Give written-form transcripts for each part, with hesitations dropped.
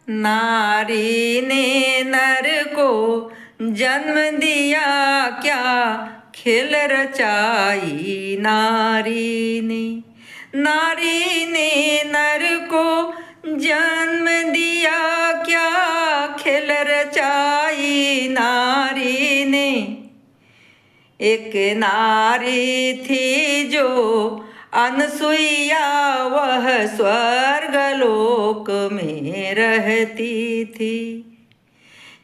नारी ने नर को जन्म दिया, क्या खेल रचाई नारी ने। नारी ने नर को जन्म दिया, क्या खेल रचाई नारी ने। एक नारी थी जो अनसुईया, वह स्वर्गलोक में रहती थी।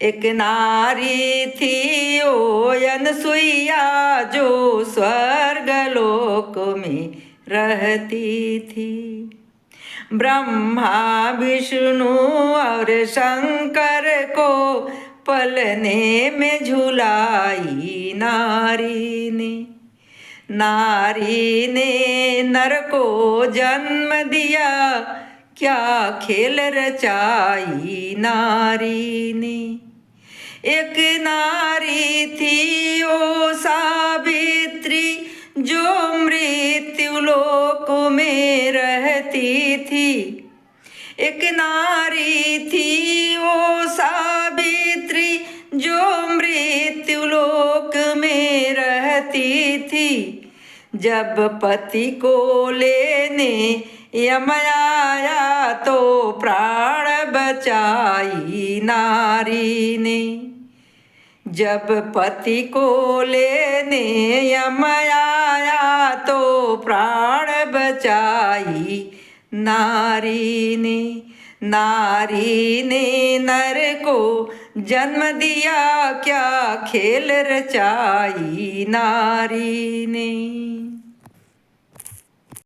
एक नारी थी ओ अनसुईया, जो स्वर्गलोक में रहती थी। ब्रह्मा विष्णु और शंकर को पलने में झुलाई नारी ने। नारी ने नर को जन्म दिया, क्या खेल रचाई नारी ने। एक नारी थी ओ सावित्री, जो मृत्यु लोक में रहती थी। एक नारी थी ओ सावित्री, जो मृत्यु लोक में रहती थी। जब पति को लेने यम आया, तो प्राण बचाई नारी ने। जब पति को लेने यम आया, तो प्राण बचाई नारी ने। नारी ने नर को जन्म दिया, क्या खेल रचाई नारी ने।